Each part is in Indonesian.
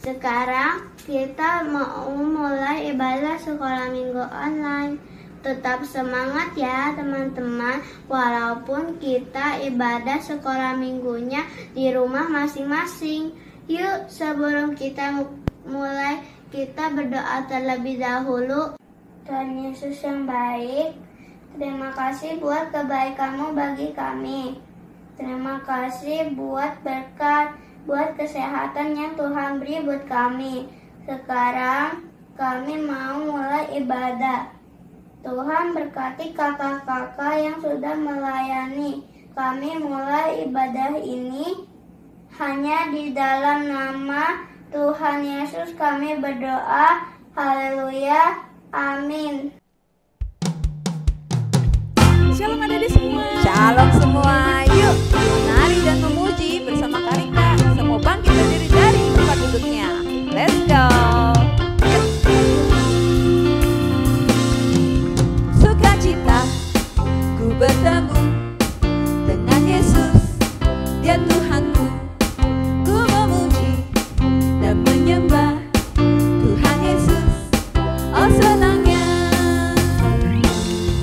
Sekarang kita mau mulai ibadah sekolah minggu online. Tetap semangat ya teman-teman, walaupun kita ibadah sekolah minggunya di rumah masing-masing. Yuk, sebelum kita mulai, kita berdoa terlebih dahulu. Tuhan Yesus yang baik, terima kasih buat kebaikan-Mu bagi kami. Terima kasih buat berkat, buat kesehatan yang Tuhan beri buat kami. Sekarang kami mau mulai ibadah. Tuhan berkati kakak-kakak yang sudah melayani. Kami mulai ibadah ini hanya di dalam nama Tuhan Yesus kami berdoa. Haleluya. Amin. Shalom adik-adik semua. Shalom semua. Yuk menari dan memuji bersama Karika. Semua bangkit berdiri dari tempat duduknya. Let's go. Sukacita ku bertemu dengan Yesus, Dia Tuhanku. Ku memuji dan menyembah Tuhan Yesus. Oh senangnya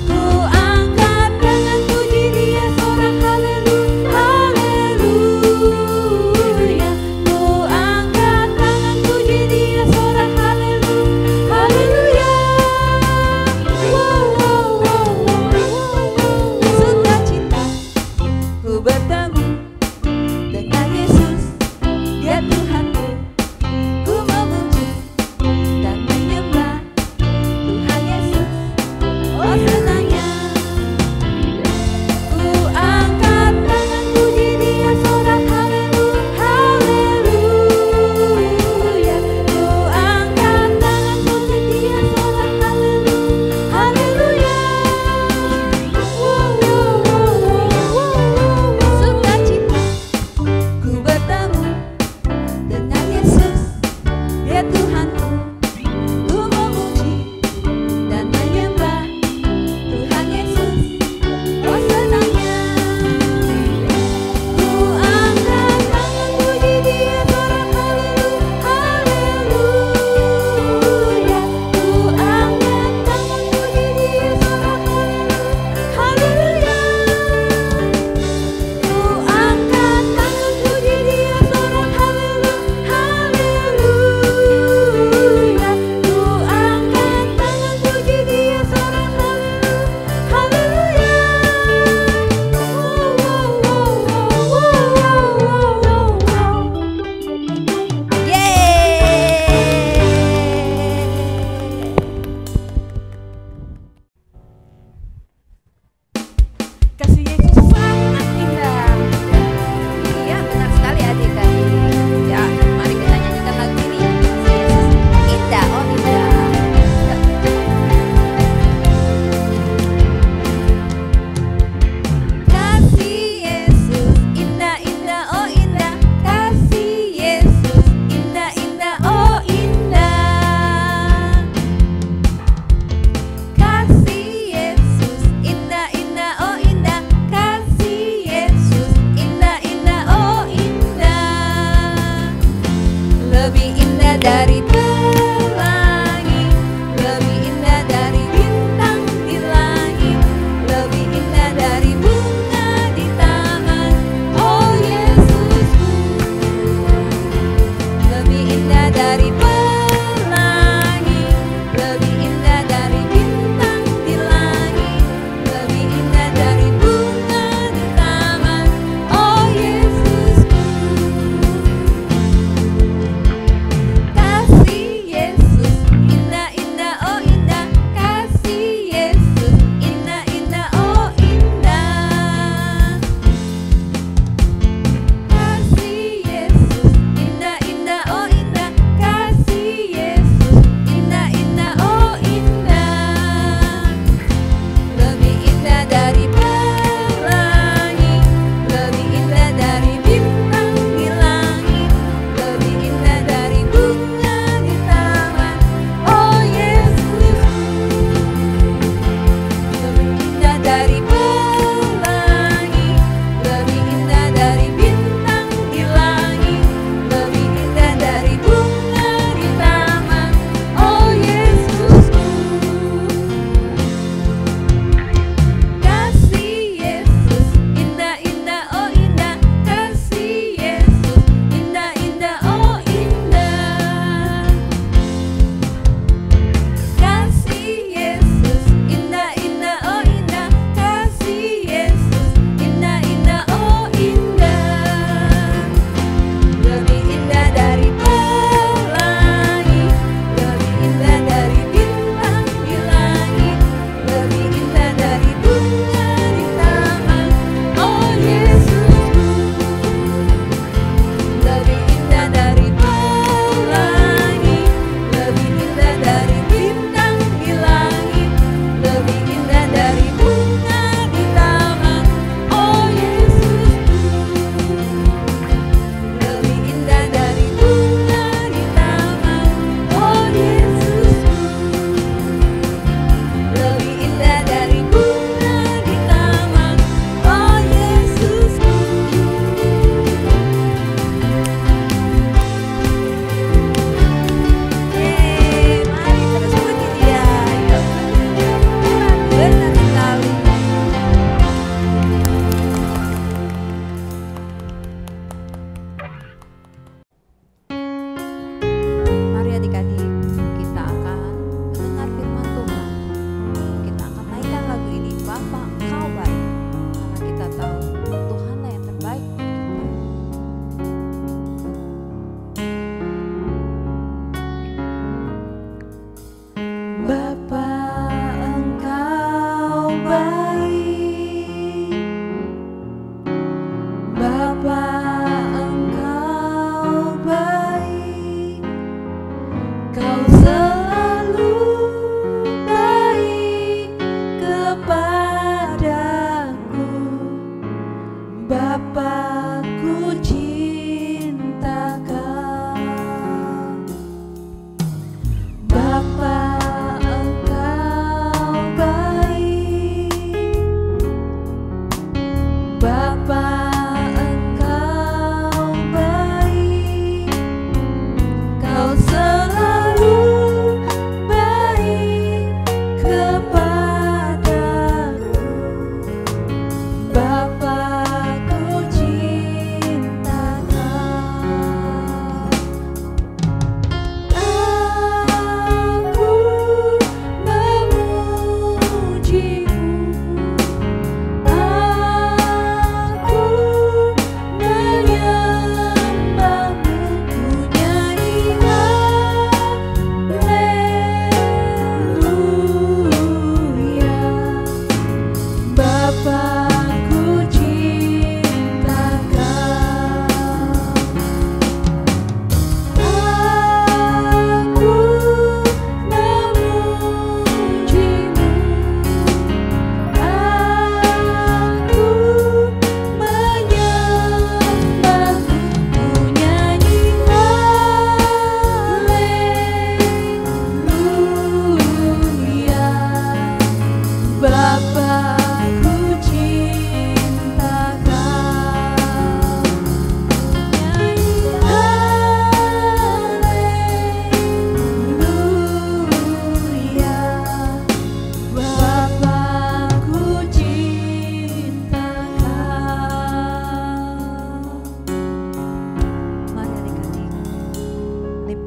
ku angkat tangan puji Dia sorak haleluya, haleluya. Ku angkat tangan puji Dia sorak haleluya, haleluya. Wow, wow, wow, wow, wow. Sukacita ku bertemu dengan Yesus, Dia Tuhanku. Ku memuji dan menyembah Tuhan Yesus. Oh senangnya ku angkat tangan puji Dia sorak haleluya, haleluya. Ku angkat tangan puji Dia sorak haleluya, haleluya. Wow, wow, wow, wow, wow. Sukacita ku bertemu dengan Yesus, Dia Tuhanku. Ku memuji dan menyembah Tuhan Yesus. Oh senangnya ku angkat tangan puji Dia sorak haleluya, haleluya. Ku angkat tangan puji Dia sorak haleluya, haleluya. Ku angkat tangan puji Dia sorak haleluya, haleluya. Ku angkat tangan puji Dia sorak haleluya, haleluya. Kasih Yesus sangat indah. Iya benar sekali adik-adik. Ya mari kita nyanyikan lagu ini. Yesus indah, oh indah. Kasih Yesus indah, indah, oh indah. Kasih Yesus indah, indah, oh indah. Kasih Yesus indah, indah, oh indah. Kasih Yesus indah, indah, oh indah. Lebih indah dari pelangi, lebih indah dari bintang di langit, lebih indah dari bunga di taman. Oh Yesusku, lebih indah dari pelangi, lebih indah dari bintang di langit, lebih indah dari bunga di taman. Oh Yesusku. Kasih Yesus indah, indah, oh indah. Kasih Yesus indah, indah, oh indah. Kasih Yesus indah, indah, oh indah. Kasih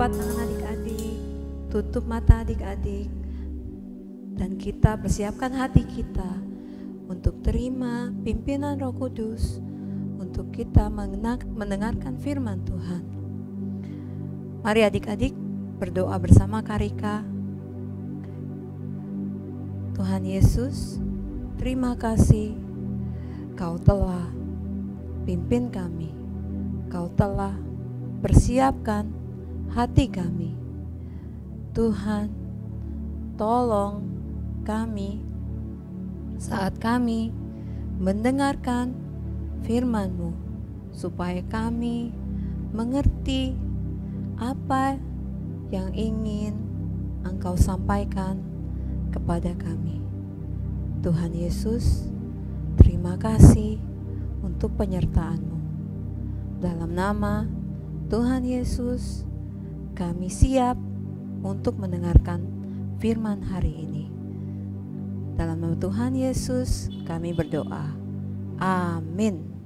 angkat tangan adik-adik, tutup mata adik-adik, dan kita persiapkan hati kita untuk terima pimpinan Roh Kudus, untuk kita mendengarkan firman Tuhan. Mari adik-adik berdoa bersama Karika. Tuhan Yesus, terima kasih Kau telah pimpin kami, Kau telah persiapkan hati kami. Tuhan, tolong kami saat kami mendengarkan firman-Mu, supaya kami mengerti apa yang ingin Engkau sampaikan kepada kami. Tuhan Yesus, terima kasih untuk penyertaan-Mu. Dalam nama Tuhan Yesus, kami siap untuk mendengarkan firman hari ini. Dalam nama Tuhan Yesus, kami berdoa. Amin.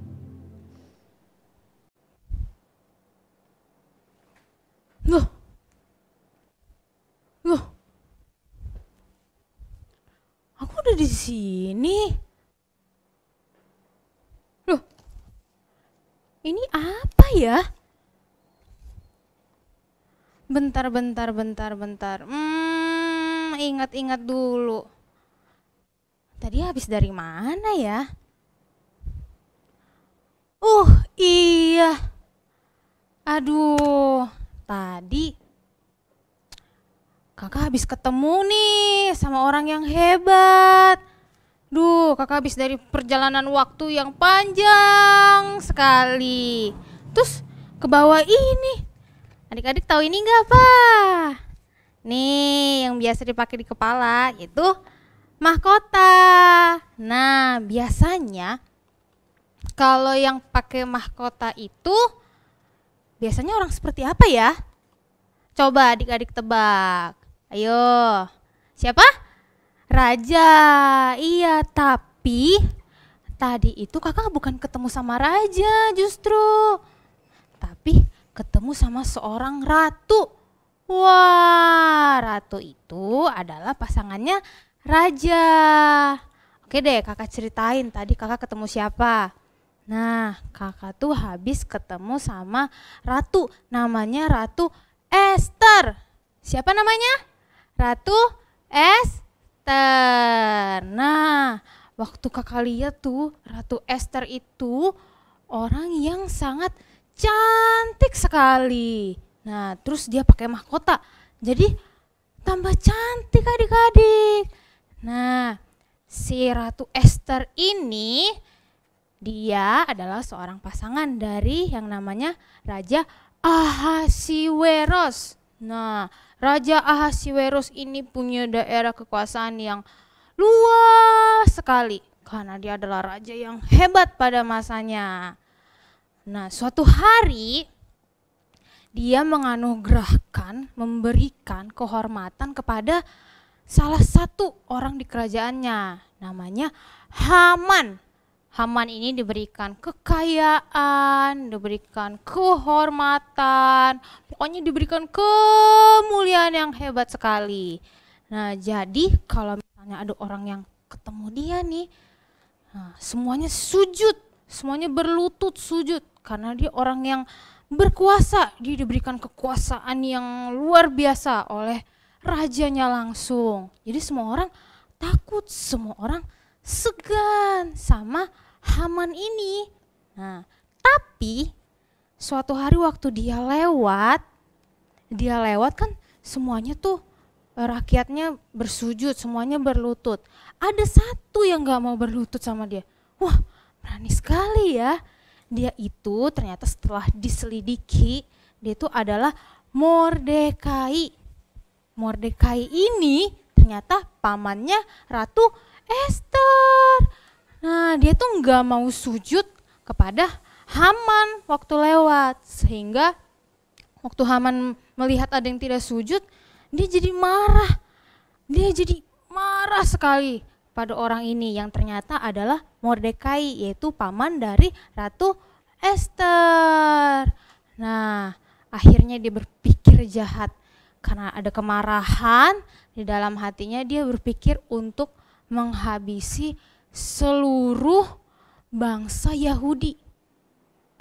Loh, aku udah di sini. Loh, ini apa ya? Bentar. Ingat-ingat dulu. Tadi habis dari mana ya? Iya. Aduh, tadi kakak habis ketemu nih sama orang yang hebat. Kakak habis dari perjalanan waktu yang panjang sekali. Terus ke bawah ini. Adik-adik tahu ini enggak apa? Nih, yang biasa dipakai di kepala itu mahkota. Nah, biasanya kalau yang pakai mahkota itu biasanya orang seperti apa ya? Coba adik-adik tebak. Ayo. Siapa? Raja. Iya, tapi tadi itu kakak bukan ketemu sama raja justru. Tapi ketemu sama seorang ratu. Wah, ratu itu adalah pasangannya raja. Oke deh, kakak ceritain tadi kakak ketemu siapa. Nah, kakak tuh habis ketemu sama ratu, namanya Ratu Esther. Siapa namanya? Ratu Esther. Nah, waktu kakak lihat tuh Ratu Esther itu orang yang sangat cantik sekali. Nah, terus dia pakai mahkota. Jadi tambah cantik adik-adik. Nah, si Ratu Esther ini dia adalah seorang pasangan dari yang namanya Raja Ahasiweros. Nah, Raja Ahasiweros ini punya daerah kekuasaan yang luas sekali karena dia adalah raja yang hebat pada masanya. Nah, suatu hari dia menganugerahkan, memberikan kehormatan kepada salah satu orang di kerajaannya, namanya Haman. Haman ini diberikan kekayaan, diberikan kehormatan, pokoknya diberikan kemuliaan yang hebat sekali. Nah, jadi kalau misalnya ada orang yang ketemu dia nih, semuanya sujud, semuanya berlutut sujud karena dia orang yang berkuasa. Dia diberikan kekuasaan yang luar biasa oleh rajanya langsung. Jadi semua orang takut, semua orang segan sama Haman ini. Nah, tapi suatu hari waktu dia lewat kan semuanya tuh rakyatnya bersujud, semuanya berlutut. Ada satu yang gak mau berlutut sama dia. Wah, berani sekali ya. Dia itu ternyata setelah diselidiki, dia itu adalah Mordekai. Mordekai ini ternyata pamannya Ratu Esther. Nah, dia tuh nggak mau sujud kepada Haman waktu lewat. Sehingga waktu Haman melihat ada yang tidak sujud, dia jadi marah. Dia jadi marah sekali pada orang ini yang ternyata adalah Mordekai, yaitu paman dari Ratu Esther. Nah, akhirnya dia berpikir berpikir jahat. Karena ada kemarahan di dalam hatinya, dia berpikir untuk menghabisi seluruh bangsa Yahudi.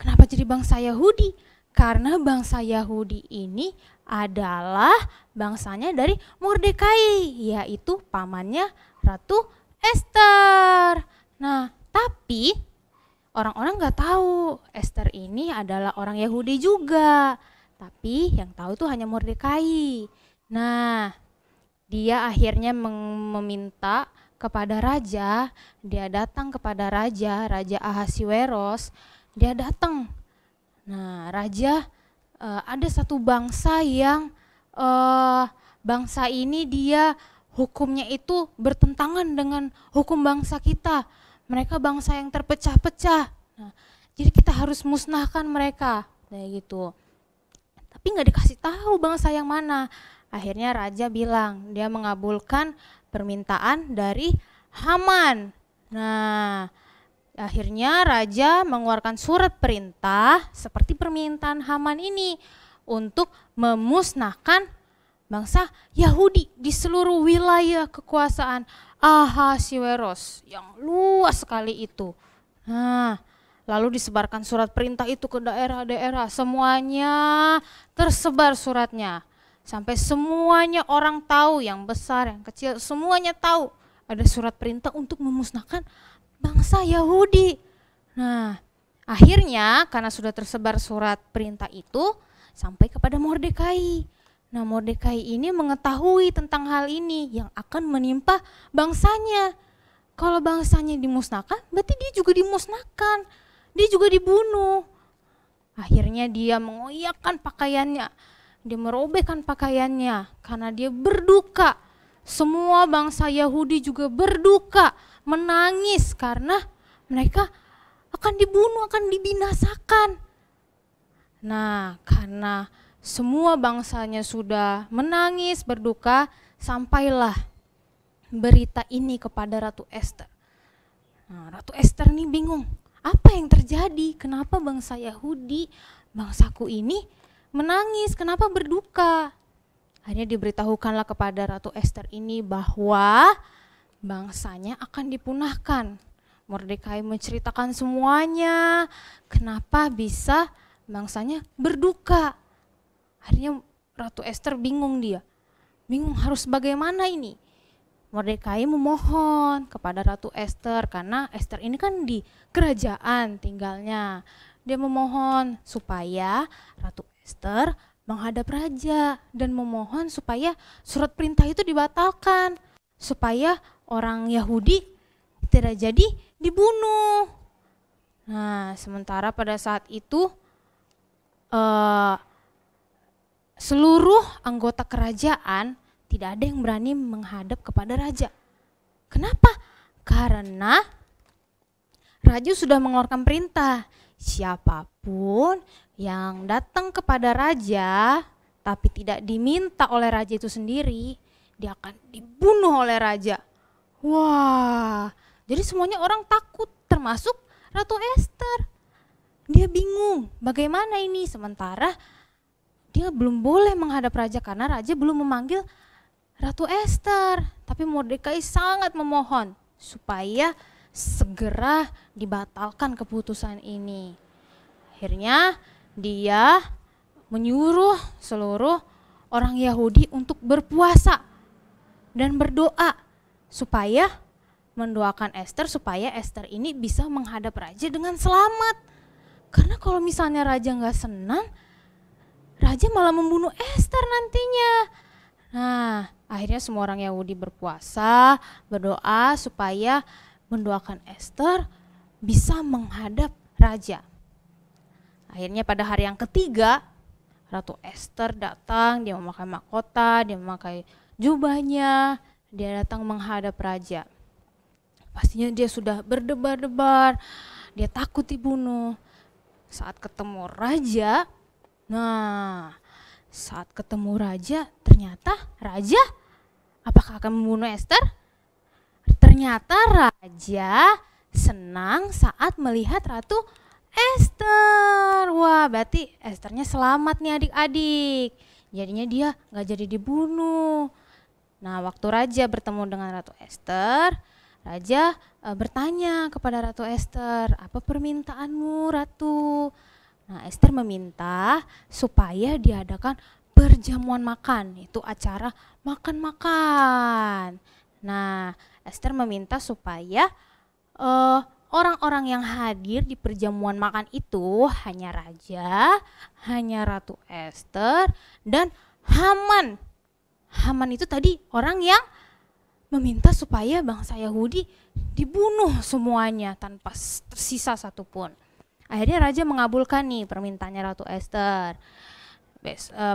Kenapa jadi bangsa Yahudi? Karena bangsa Yahudi ini adalah bangsanya dari Mordekai, yaitu pamannya Ratu Ester. Nah, tapi orang-orang nggak tahu Ester ini adalah orang Yahudi juga. Tapi yang tahu itu hanya Mordekai. Nah, dia akhirnya meminta kepada raja, dia datang kepada Raja Ahasiweros, dia datang. Nah, raja ada satu bangsa yang bangsa ini dia hukumnya itu bertentangan dengan hukum bangsa kita. Mereka bangsa yang terpecah-pecah. Nah, jadi kita harus musnahkan mereka, kayak gitu. Tapi nggak dikasih tahu bangsa yang mana. Akhirnya raja bilang, dia mengabulkan permintaan dari Haman. Nah, akhirnya raja mengeluarkan surat perintah seperti permintaan Haman ini untuk memusnahkan bangsa Yahudi di seluruh wilayah kekuasaan Ahasiweros yang luas sekali itu. Nah, lalu disebarkan surat perintah itu ke daerah-daerah, semuanya tersebar suratnya. Sampai semuanya orang tahu, yang besar, yang kecil, semuanya tahu ada surat perintah untuk memusnahkan bangsa Yahudi. Nah, akhirnya karena sudah tersebar surat perintah itu sampai kepada Mordekai. Nah, Mordekai ini mengetahui tentang hal ini yang akan menimpa bangsanya. Kalau bangsanya dimusnahkan, berarti dia juga dimusnahkan. Dia juga dibunuh. Akhirnya dia mengoyakkan pakaiannya. Dia merobekkan pakaiannya karena dia berduka. Semua bangsa Yahudi juga berduka, menangis karena mereka akan dibunuh, akan dibinasakan. Nah, karena semua bangsanya sudah menangis, berduka, sampailah berita ini kepada Ratu Ester. Nah, Ratu Ester ini bingung, apa yang terjadi? Kenapa bangsa Yahudi, bangsaku ini menangis, kenapa berduka? Akhirnya diberitahukanlah kepada Ratu Ester ini bahwa bangsanya akan dipunahkan. Mordekai menceritakan semuanya, kenapa bisa bangsanya berduka. Akhirnya Ratu Ester bingung, dia bingung harus bagaimana ini. Mordekai memohon kepada Ratu Ester karena Ester ini kan di kerajaan tinggalnya. Dia memohon supaya Ratu Ester menghadap raja dan memohon supaya surat perintah itu dibatalkan, supaya orang Yahudi tidak jadi dibunuh. Nah, sementara pada saat itu seluruh anggota kerajaan tidak ada yang berani menghadap kepada raja. Kenapa? Karena raja sudah mengeluarkan perintah, siapapun yang datang kepada raja tapi tidak diminta oleh raja itu sendiri, dia akan dibunuh oleh raja. Wah, jadi semuanya orang takut, termasuk Ratu Ester. Dia bingung, bagaimana ini? Sementara dia belum boleh menghadap raja karena raja belum memanggil Ratu Ester. Tapi Mordekai sangat memohon supaya segera dibatalkan keputusan ini. Akhirnya dia menyuruh seluruh orang Yahudi untuk berpuasa dan berdoa supaya mendoakan Ester supaya Ester ini bisa menghadap raja dengan selamat. Karena kalau misalnya raja nggak senang, raja malah membunuh Ester nantinya. Nah, akhirnya semua orang Yahudi berpuasa, berdoa supaya mendoakan Ester bisa menghadap raja. Akhirnya pada hari yang ketiga, Ratu Ester datang, dia memakai mahkota, dia memakai jubahnya, dia datang menghadap raja. Pastinya dia sudah berdebar-debar, dia takut dibunuh. Saat ketemu raja, ternyata raja apakah akan membunuh Ester? Ternyata raja senang saat melihat Ratu Ester. Wah, berarti Esternya selamat nih adik-adik. Jadinya dia nggak jadi dibunuh. Nah, waktu raja bertemu dengan Ratu Ester, raja bertanya kepada Ratu Ester, apa permintaanmu, Ratu? Nah, Ester meminta supaya diadakan perjamuan makan, itu acara makan-makan. Nah, Ester meminta supaya orang-orang yang hadir di perjamuan makan itu hanya raja, hanya Ratu Ester, dan Haman. Haman itu tadi orang yang meminta supaya bangsa Yahudi dibunuh semuanya tanpa tersisa satupun. Akhirnya raja mengabulkan nih permintaannya Ratu Ester.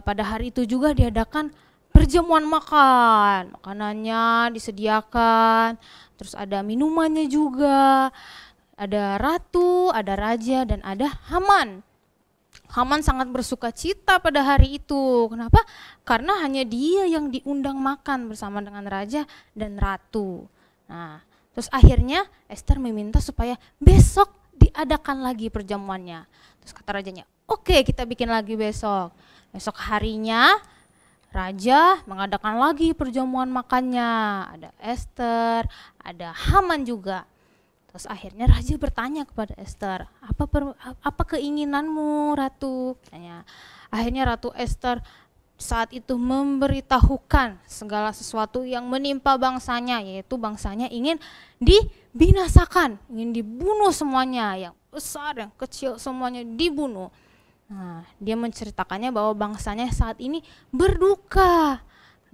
Pada hari itu juga diadakan perjamuan makan, makanannya disediakan, terus ada minumannya juga, ada ratu, ada raja, dan ada Haman. Haman sangat bersuka cita pada hari itu. Kenapa? Karena hanya dia yang diundang makan bersama dengan raja dan ratu. Nah, terus akhirnya Ester meminta supaya besok diadakan lagi perjamuannya. Terus kata rajanya, oke, kita bikin lagi besok. Besok harinya raja mengadakan lagi perjamuan makannya. Ada Ester, ada Haman juga. Terus akhirnya raja bertanya kepada Ester, apa keinginanmu, Ratu? Tanya. Akhirnya Ratu Ester saat itu memberitahukan segala sesuatu yang menimpa bangsanya, yaitu bangsanya ingin dibinasakan, ingin dibunuh semuanya, yang besar, yang kecil semuanya dibunuh. Nah, dia menceritakannya bahwa bangsanya saat ini berduka,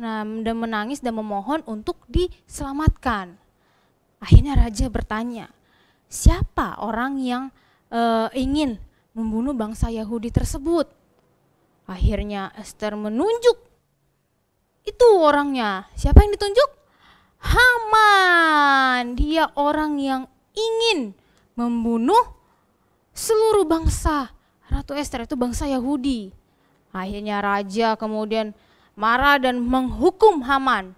dan menangis dan memohon untuk diselamatkan. Akhirnya raja bertanya, siapa orang yang ingin membunuh bangsa Yahudi tersebut? Akhirnya Ester menunjuk, itu orangnya. Siapa yang ditunjuk? Haman. Dia orang yang ingin membunuh seluruh bangsa. Ratu Ester itu bangsa Yahudi. Akhirnya raja kemudian marah dan menghukum Haman.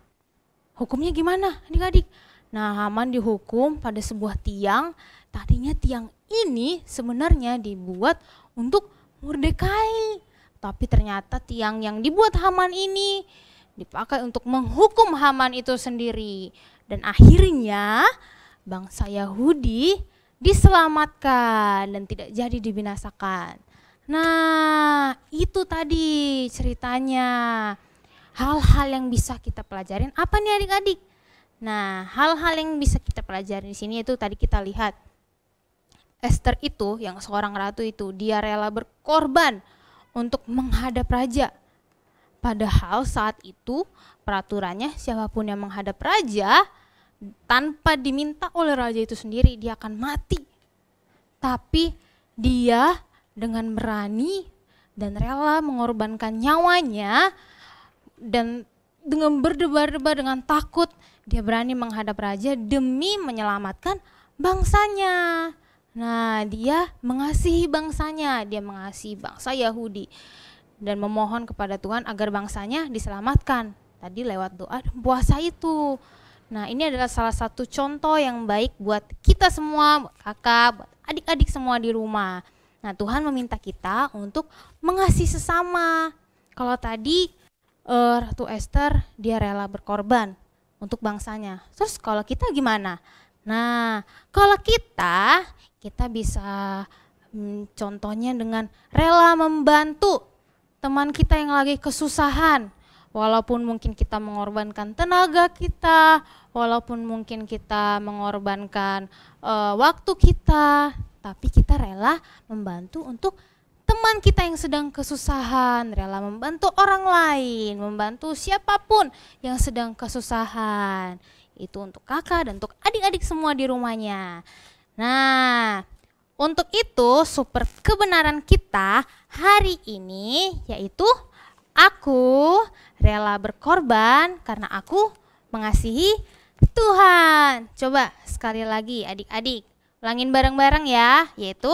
Hukumnya gimana, adik-adik? Nah, Haman dihukum pada sebuah tiang. Tadinya tiang ini sebenarnya dibuat untuk Mordekai, tapi ternyata tiang yang dibuat Haman ini dipakai untuk menghukum Haman itu sendiri. Dan akhirnya bangsa Yahudi diselamatkan dan tidak jadi dibinasakan. Nah, itu tadi ceritanya. Hal-hal yang bisa kita pelajarin apa nih adik-adik? Nah, hal-hal yang bisa kita pelajari di sini itu tadi kita lihat Ester itu, yang seorang ratu itu, dia rela berkorban untuk menghadap raja. Padahal saat itu peraturannya siapapun yang menghadap raja tanpa diminta oleh raja itu sendiri dia akan mati. Tapi dia dengan berani dan rela mengorbankan nyawanya dan dengan berdebar-debar dengan takut dia berani menghadap raja demi menyelamatkan bangsanya. Nah, dia mengasihi bangsanya, dia mengasihi bangsa Yahudi dan memohon kepada Tuhan agar bangsanya diselamatkan. Tadi lewat doa dan puasa itu. Nah, ini adalah salah satu contoh yang baik buat kita semua, buat kakak, buat adik-adik semua di rumah. Nah, Tuhan meminta kita untuk mengasihi sesama. Kalau tadi Ratu Ester dia rela berkorban untuk bangsanya. Terus kalau kita gimana? Nah, kalau kita bisa contohnya dengan rela membantu teman kita yang lagi kesusahan. Walaupun mungkin kita mengorbankan tenaga kita, walaupun mungkin kita mengorbankan waktu kita, tapi kita rela membantu untuk teman kita yang sedang kesusahan, rela membantu orang lain, membantu siapapun yang sedang kesusahan. Itu untuk kakak dan untuk adik-adik semua di rumahnya. Nah, untuk itu super kebenaran kita hari ini yaitu aku rela berkorban karena aku mengasihi Tuhan. Coba sekali lagi adik-adik, ulangin bareng-bareng ya, yaitu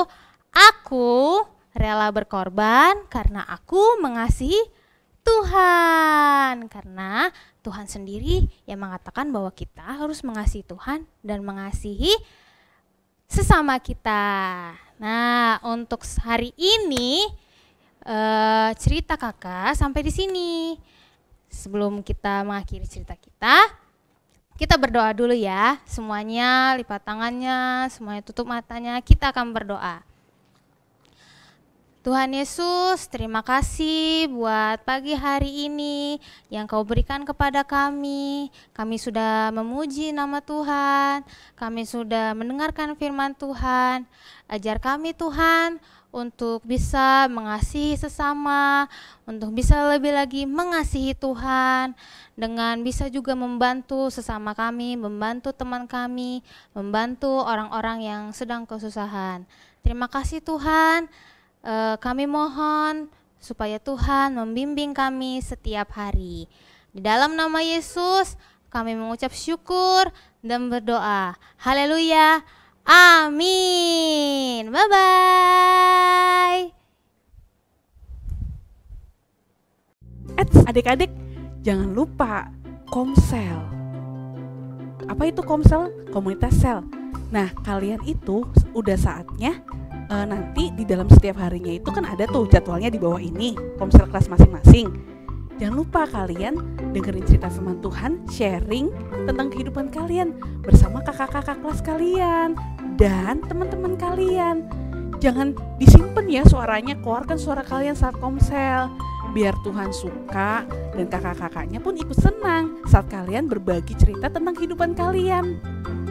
aku rela berkorban karena aku mengasihi Tuhan. Karena Tuhan sendiri yang mengatakan bahwa kita harus mengasihi Tuhan dan mengasihi sesama kita. Nah, untuk hari ini cerita kakak sampai di sini. Sebelum kita mengakhiri cerita kita berdoa dulu ya. Semuanya lipat tangannya, semuanya tutup matanya, kita akan berdoa. Tuhan Yesus, terima kasih buat pagi hari ini yang Kau berikan kepada kami. Kami sudah memuji nama Tuhan, kami sudah mendengarkan firman Tuhan. Ajar kami Tuhan untuk bisa mengasihi sesama, untuk bisa lebih lagi mengasihi Tuhan, dengan bisa juga membantu sesama kami, membantu teman kami, membantu orang-orang yang sedang kesusahan. Terima kasih Tuhan. Kami mohon supaya Tuhan membimbing kami setiap hari. Di dalam nama Yesus kami mengucap syukur dan berdoa. Haleluya. Amin. Bye-bye. Adik-adik, jangan lupa Komsel. Apa itu Komsel? Komunitas sel. Nah, kalian itu udah saatnya nanti di dalam setiap harinya itu kan ada tuh jadwalnya di bawah ini, Komsel kelas masing-masing. Jangan lupa kalian dengerin cerita firman Tuhan, sharing tentang kehidupan kalian bersama kakak-kakak kelas kalian dan teman-teman kalian. Jangan disimpan ya suaranya, keluarkan suara kalian saat Komsel. Biar Tuhan suka dan kakak-kakaknya pun ikut senang saat kalian berbagi cerita tentang kehidupan kalian.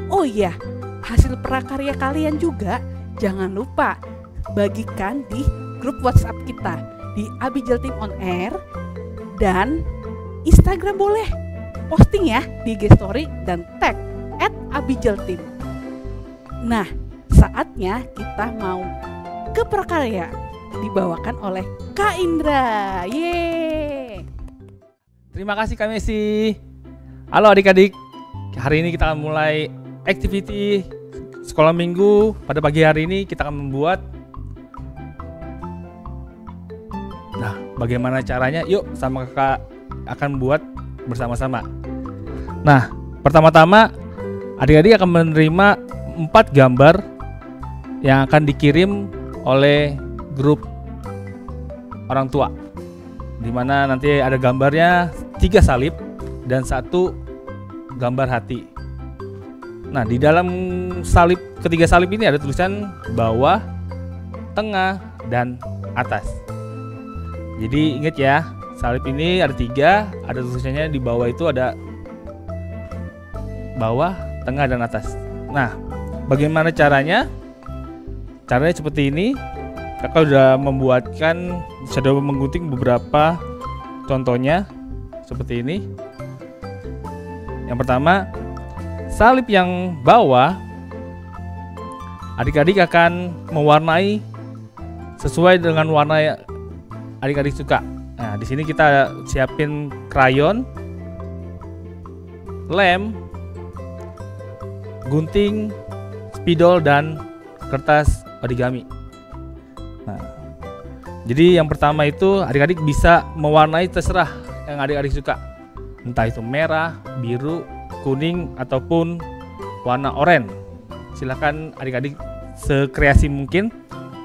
Oh iya, hasil prakarya kalian juga jangan lupa bagikan di grup WhatsApp kita di Abijel Team on Air, dan Instagram boleh posting ya di IG Story dan tag @abijelteam. Nah, saatnya kita mau ke prakarya dibawakan oleh Kak Indra. Yeay. Terima kasih Kak Messi. Halo adik-adik, hari ini kita akan mulai activity sekolah minggu. Pada pagi hari ini kita akan membuat. Nah, bagaimana caranya? Yuk sama kakak akan buat bersama-sama. Nah, pertama-tama adik-adik akan menerima 4 gambar yang akan dikirim oleh grup orang tua, dimana nanti ada gambarnya 3 salib dan 1 gambar hati. Nah, di dalam ketiga salib ini ada tulisan bawah, tengah, dan atas. Jadi ingat ya, salib ini ada 3, ada tulisannya di bawah itu ada bawah, tengah, dan atas. Nah, bagaimana caranya? Caranya seperti ini. Kakak sudah menggunting beberapa contohnya seperti ini. Yang pertama, salib yang bawah, adik-adik akan mewarnai sesuai dengan warna yang adik-adik suka. Nah, di sini kita siapin krayon, lem, gunting, spidol, dan kertas origami. Nah, jadi yang pertama itu adik-adik bisa mewarnai terserah yang adik-adik suka, entah itu merah, biru, kuning, ataupun warna oranye. Silakan adik-adik sekreasi mungkin.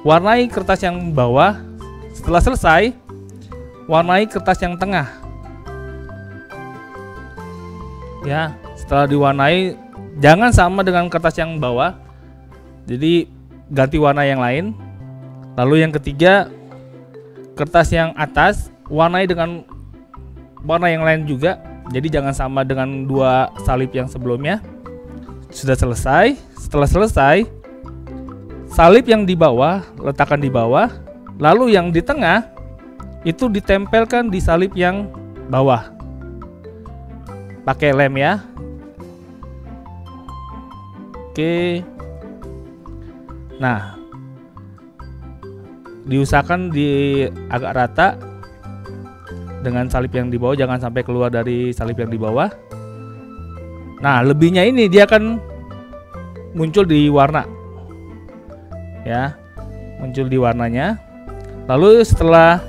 Warnai kertas yang bawah. Setelah selesai, warnai kertas yang tengah. Ya, setelah diwarnai, jangan sama dengan kertas yang bawah. Jadi ganti warna yang lain. Lalu yang ketiga, kertas yang atas warnai dengan warna yang lain juga. Jadi jangan sama dengan 2 salib yang sebelumnya. Sudah selesai. Setelah selesai, salib yang di bawah letakkan di bawah, lalu yang di tengah itu ditempelkan di salib yang bawah. Pakai lem ya. Oke. Nah, diusahakan agak rata dengan salib yang di bawah, jangan sampai keluar dari salib yang di bawah. Nah, lebihnya ini dia akan muncul di warna. Ya, muncul di warnanya. Lalu setelah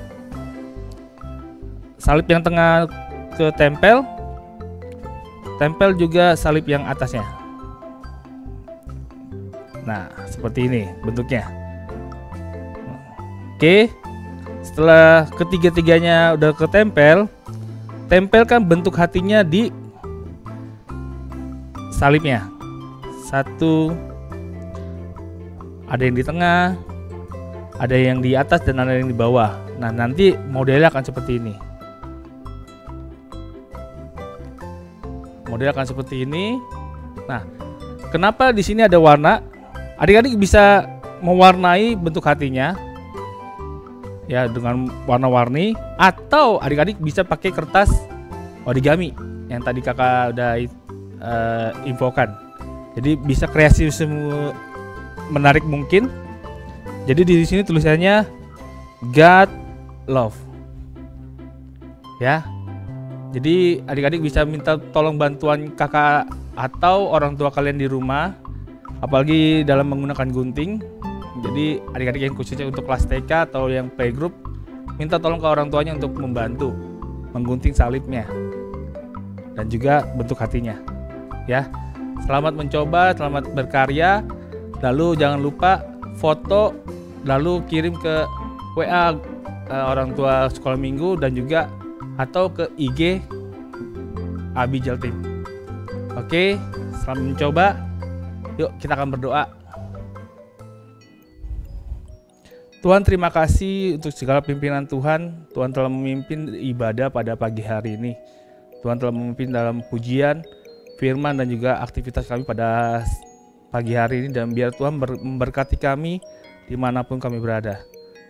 salib yang tengah ketempel, tempel juga salib yang atasnya. Nah, seperti ini bentuknya. Oke. setelah ketiga-tiganya udah ketempel, tempelkan bentuk hatinya di salibnya. Satu, ada yang di tengah, ada yang di atas dan ada yang di bawah. Nah, nanti modelnya akan seperti ini. Model akan seperti ini. Nah, kenapa di sini ada warna? Adik-adik bisa mewarnai bentuk hatinya ya dengan warna-warni, atau adik-adik bisa pakai kertas origami yang tadi kakak udah infokan. Jadi bisa kreasi semua menarik mungkin. Jadi di sini tulisannya God Love. Ya. Jadi adik-adik bisa minta tolong bantuan kakak atau orang tua kalian di rumah, apalagi dalam menggunakan gunting. Jadi adik-adik yang khususnya untuk kelas TK atau yang playgroup, minta tolong ke orang tuanya untuk membantu menggunting salibnya dan juga bentuk hatinya. Ya, selamat mencoba, selamat berkarya. Lalu jangan lupa foto, lalu kirim ke WA orang tua sekolah minggu dan juga atau ke IG Abi Jaltim. Oke, selamat mencoba. Yuk kita akan berdoa. Tuhan, terima kasih untuk segala pimpinan Tuhan. Tuhan telah memimpin ibadah pada pagi hari ini. Tuhan telah memimpin dalam pujian, firman dan juga aktivitas kami pada pagi hari ini. Dan biar Tuhan memberkati kami dimanapun kami berada.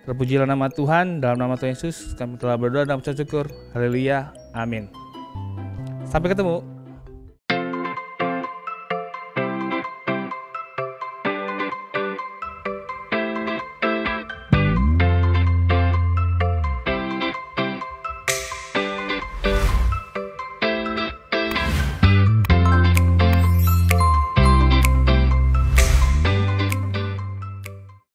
Terpujilah nama Tuhan, dalam nama Tuhan Yesus kami telah berdoa dan bersyukur. Haleluya, amin. Sampai ketemu.